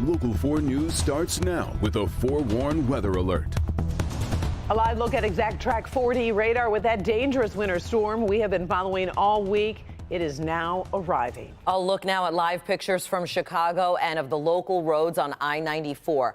Local 4 News starts now with a forewarned weather alert. A live look at Exact Track 40 radar with that dangerous winter storm we have been following all week. It is now arriving. A look now at live pictures from Chicago and of the local roads on I-94.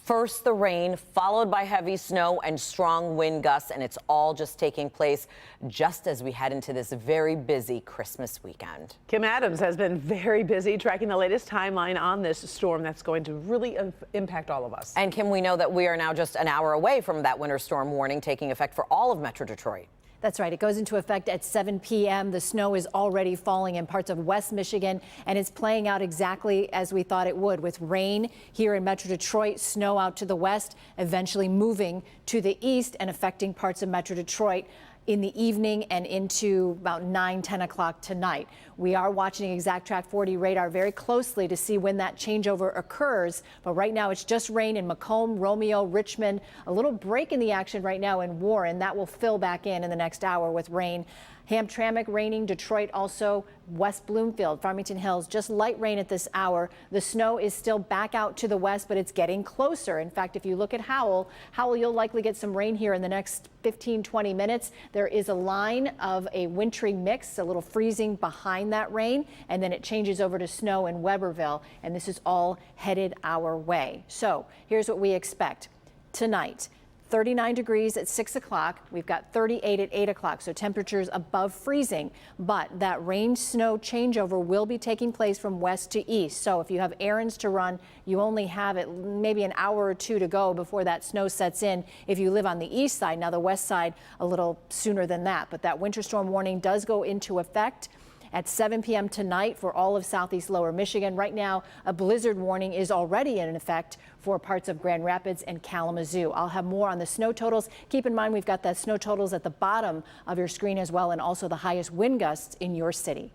First the rain, followed by heavy snow and strong wind gusts, and it's all just taking place just as we head into this very busy Christmas weekend. Kim Adams has been very busy tracking the latest timeline on this storm that's going to really impact all of us. And Kim, we know that we are now just an hour away from that winter storm warning taking effect for all of Metro Detroit. That's right. It goes into effect at 7 p.m. The snow is already falling in parts of West Michigan, and it's playing out exactly as we thought it would, with rain here in Metro Detroit, snow out to the west, eventually moving to the east and affecting parts of Metro Detroit in the evening and into about 9-10 o'clock tonight. We are watching Exact Track 40 radar very closely to see when that changeover occurs. But right now it's just rain in Macomb, Romeo, Richmond. A little break in the action right now in Warren. That will fill back in the next hour with rain. Hamtramck raining, Detroit also, West Bloomfield, Farmington Hills, just light rain at this hour. The snow is still back out to the west, but it's getting closer. In fact, if you look at Howell, you'll likely get some rain here in the next 15-20 minutes. There is a line of a wintry mix, a little freezing behind that rain, and then it changes over to snow in Weberville, and this is all headed our way. So here's what we expect tonight. 39 degrees at 6 o'clock. We've got 38 at 8 o'clock, so temperatures above freezing. But that rain-snow changeover will be taking place from west to east. So if you have errands to run, you only have it maybe an hour or two to go before that snow sets in. If you live on the east side, now the west side a little sooner than that. But that winter storm warning does go into effect at 7 p.m. tonight for all of southeast lower Michigan. Right now, a blizzard warning is already in effect for parts of Grand Rapids and Kalamazoo. I'll have more on the snow totals. Keep in mind, we've got the snow totals at the bottom of your screen as well, and also the highest wind gusts in your city.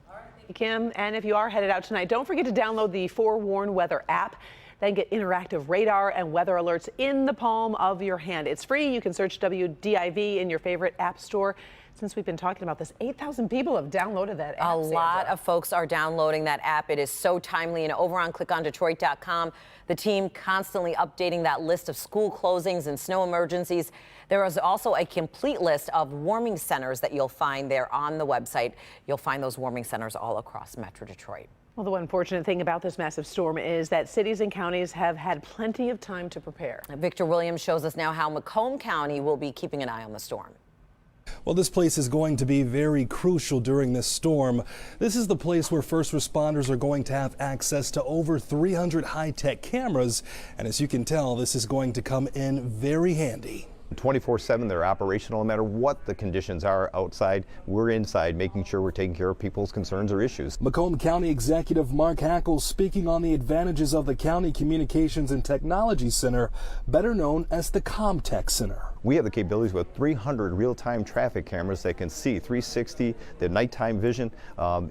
All right, thank you, Kim. And if you are headed out tonight, don't forget to download the Forewarn Weather app. Then get interactive radar and weather alerts in the palm of your hand. It's free. You can search WDIV in your favorite app store. Since we've been talking about this, 8,000 people have downloaded that app. A lot of folks are downloading that app. It is so timely. And over on clickondetroit.com, the team constantly updating that list of school closings and snow emergencies. There is also a complete list of warming centers that you'll find there on the website. You'll find those warming centers all across Metro Detroit. Well, the unfortunate thing about this massive storm is that cities and counties have had plenty of time to prepare. Victor Williams shows us now how Macomb County will be keeping an eye on the storm. Well, this place is going to be very crucial during this storm. This is the place where first responders are going to have access to over 300 high-tech cameras. And as you can tell, this is going to come in very handy. 24/7, they're operational no matter what the conditions are outside. We're inside making sure we're taking care of people's concerns or issues. Macomb County Executive Mark Hackle speaking on the advantages of the County Communications and Technology Center, better known as the ComTech Center. We have the capabilities with 300 real-time traffic cameras that can see 360, the nighttime vision,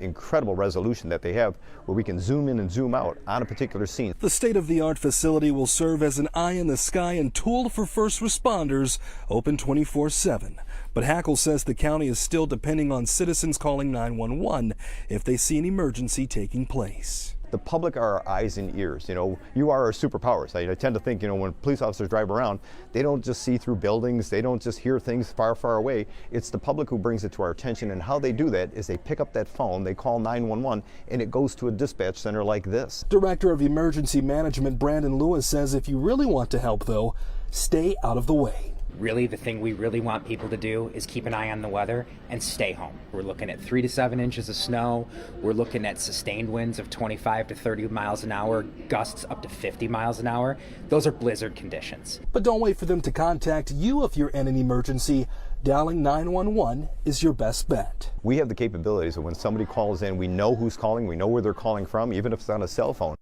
incredible resolution that they have where we can zoom in and zoom out on a particular scene. The state-of-the-art facility will serve as an eye in the sky and tool for first responders, open 24/7. But Hackle says the county is still depending on citizens calling 911 if they see an emergency taking place. The public are our eyes and ears. You know, you are our superpowers. I tend to think, you know, when police officers drive around, they don't just see through buildings, they don't just hear things far, far away. It's the public who brings it to our attention, and how they do that is they pick up that phone, they call 911, and it goes to a dispatch center like this. Director of Emergency Management Brandon Lewis says if you really want to help, though, stay out of the way. Really, the thing we really want people to do is keep an eye on the weather and stay home. We're looking at 3 to 7 inches of snow. We're looking at sustained winds of 25 to 30 miles an hour, gusts up to 50 miles an hour. Those are blizzard conditions. But don't wait for them to contact you if you're in an emergency. Dialing 911 is your best bet. We have the capabilities of when somebody calls in, we know who's calling, we know where they're calling from, even if it's on a cell phone.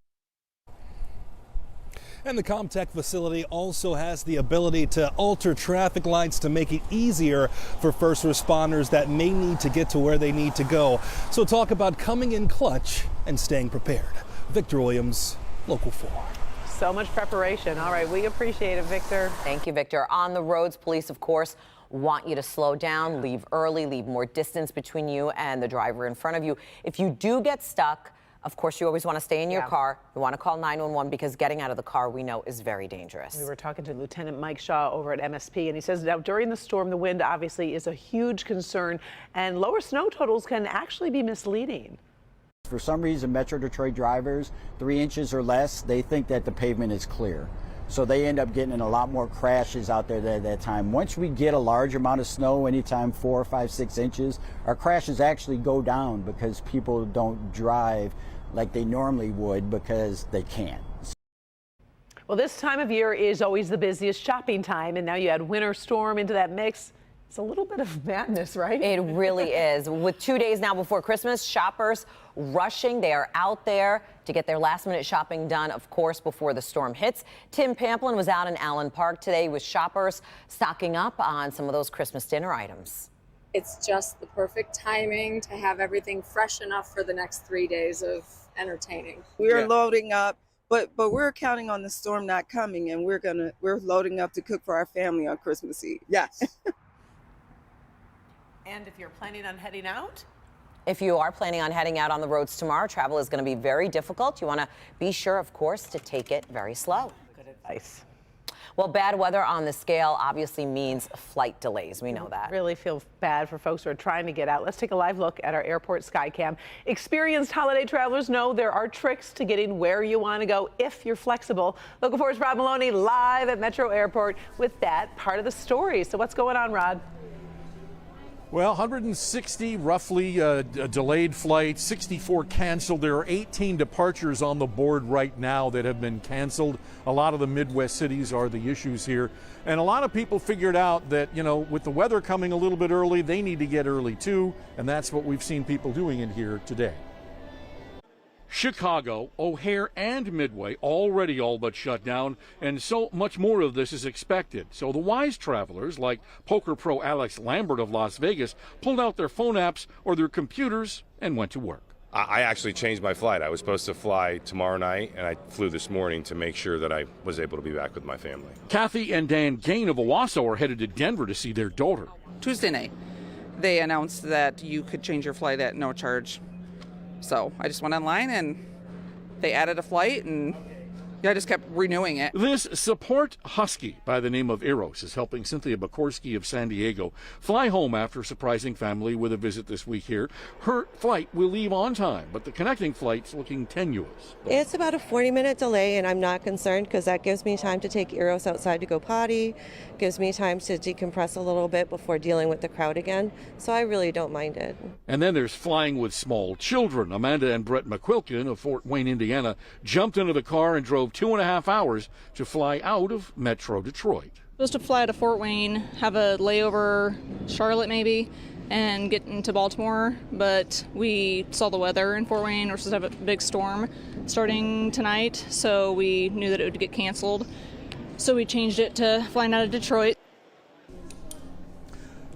And the ComTech facility also has the ability to alter traffic lights to make it easier for first responders that may need to get to where they need to go. So talk about coming in clutch and staying prepared. Victor Williams, Local 4. So much preparation. All right, we appreciate it, Victor. Thank you, Victor. On the roads, police, of course, want you to slow down, leave early, leave more distance between you and the driver in front of you. If you do get stuck, Of course, you always want to stay in your Yeah. car. You want to call 911 because getting out of the car, we know, is very dangerous. We were talking to Lieutenant Mike Shaw over at MSP, and he says now during the storm, the wind obviously is a huge concern, and lower snow totals can actually be misleading. For some reason, Metro Detroit drivers, 3 inches or less, they think that the pavement is clear. So they end up getting in a lot more crashes out there at that time. Once we get a large amount of snow, anytime 4, 5, 6 inches, our crashes actually go down because people don't drive like they normally would because they can't. Well, this time of year is always the busiest shopping time, and now you add winter storm into that mix. It's a little bit of madness, right? It really is. With 2 days now before Christmas, shoppers rushing. They are out there to get their last-minute shopping done, of course, before the storm hits. Tim Pamplin was out in Allen Park today with shoppers stocking up on some of those Christmas dinner items. It's just the perfect timing to have everything fresh enough for the next 3 days of entertaining. We're loading up, but we're counting on the storm not coming, and we're loading up to cook for our family on Christmas Eve. Yes. And if you're planning on heading out? If you are planning on heading out on the roads tomorrow, travel is going to be very difficult. You want to be sure, of course, to take it very slow. Good advice. Well, bad weather on the scale obviously means flight delays. We know that. Really feel bad for folks who are trying to get out. Let's take a live look at our airport Skycam. Experienced holiday travelers know there are tricks to getting where you want to go if you're flexible. Local 4's Rod Maloney live at Metro Airport with that part of the story. So what's going on, Rod? Well, 160 roughly delayed flights, 64 canceled. There are 18 departures on the board right now that have been canceled. A lot of the Midwest cities are the issues here. And a lot of people figured out that, you know, with the weather coming a little bit early, they need to get early too. And that's what we've seen people doing in here today. Chicago, O'Hare, and Midway already all but shut down, and so much more of this is expected. So the wise travelers, like poker pro Alex Lambert of Las Vegas, pulled out their phone apps or their computers and went to work. I actually changed my flight. I was supposed to fly tomorrow night, and I flew this morning to make sure that I was able to be back with my family. Kathy and Dan Gain of Owasso are headed to Denver to see their daughter. Tuesday night, they announced that you could change your flight at no charge. So I just went online and they added a flight, and I just kept renewing it. This support husky by the name of Eros is helping Cynthia Bakorski of San Diego fly home after surprising family with a visit this week here. Her flight will leave on time, but the connecting flight's looking tenuous. It's about a 40-minute delay, and I'm not concerned because that gives me time to take Eros outside to go potty, gives me time to decompress a little bit before dealing with the crowd again, so I really don't mind it. And then there's flying with small children. Amanda and Brett McQuilkin of Fort Wayne, Indiana, jumped into the car and drove 2.5 hours to fly out of Metro Detroit. Supposed to fly to Fort Wayne, have a layover, Charlotte maybe, and get into Baltimore, but we saw the weather in Fort Wayne. We're supposed to have a big storm starting tonight, so we knew that it would get canceled. So we changed it to flying out of Detroit.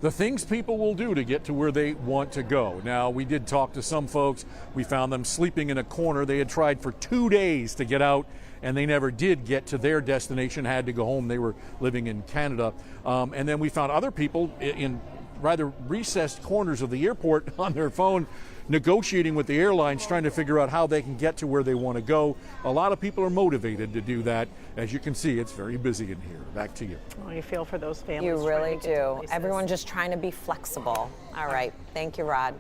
The things people will do to get to where they want to go. Now, we did talk to some folks. We found them sleeping in a corner. They had tried for 2 days to get out, and they never did get to their destination, had to go home. They were living in Canada. And then we found other people in rather recessed corners of the airport on their phone, negotiating with the airlines, trying to figure out how they can get to where they want to go. A lot of people are motivated to do that. As you can see, it's very busy in here. Back to you. Oh, you feel for those families. You really do. Everyone just trying to be flexible. All right. Thank you, Rod.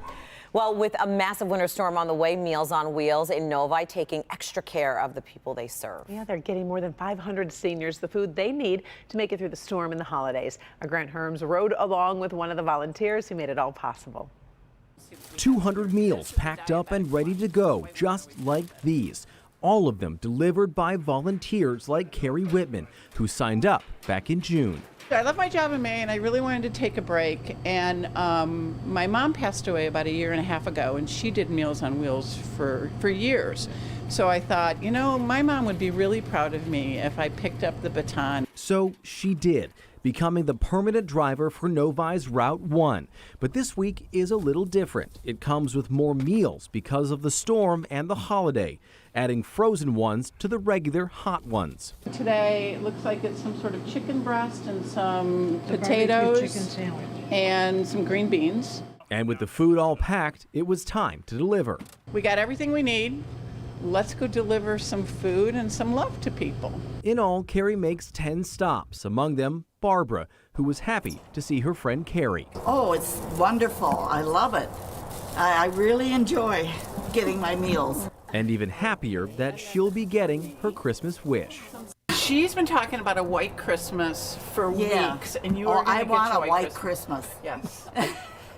Well, with a massive winter storm on the way, Meals on Wheels in Novi taking extra care of the people they serve. Yeah, they're getting more than 500 seniors the food they need to make it through the storm and the holidays. Our Grant Herms rode along with one of the volunteers who made it all possible. 200 meals packed up and ready to go, just like these. All of them delivered by volunteers like Carrie Whitman, who signed up back in June. I left my job in May and I really wanted to take a break, and my mom passed away about 1.5 years ago, and she did Meals on Wheels for years. So I thought, you know, my mom would be really proud of me if I picked up the baton. So she did, becoming the permanent driver for Novi's Route 1. But this week is a little different. It comes with more meals because of the storm and the holiday, adding frozen ones to the regular hot ones. Today it looks like it's some sort of chicken breast and some potatoes chicken sandwich and some green beans. And with the food all packed, it was time to deliver. We got everything we need. let's go deliver some food and some love to people. In all, Carrie makes 10 stops, among them Barbara, who was happy to see her friend Carrie. Oh, it's wonderful. I love it. I really enjoy getting my meals. And even happier that she'll be getting her Christmas wish. She's been talking about a white Christmas for weeks, and you are going to get want your a white Christmas. Yes.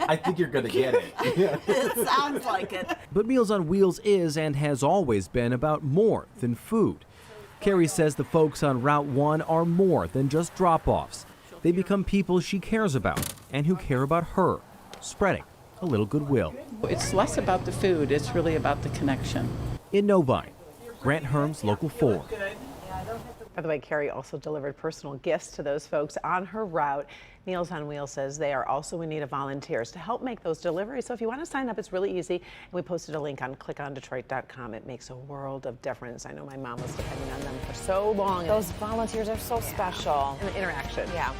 I think you're going to get it. It sounds like it. But Meals on Wheels is and has always been about more than food. Carrie says the folks on Route 1 are more than just drop-offs. They become people she cares about and who care about her, spreading a little goodwill. It's less about the food, it's really about the connection. In Novi, Grant Herms, Local 4. By the way, Carrie also delivered personal gifts to those folks on her route. Meals on Wheels says they are also in need of volunteers to help make those deliveries. So if you want to sign up, it's really easy. And we posted a link on clickondetroit.com. It makes a world of difference. I know my mom was depending on them for so long. Those volunteers are so special. And the interaction. Yeah.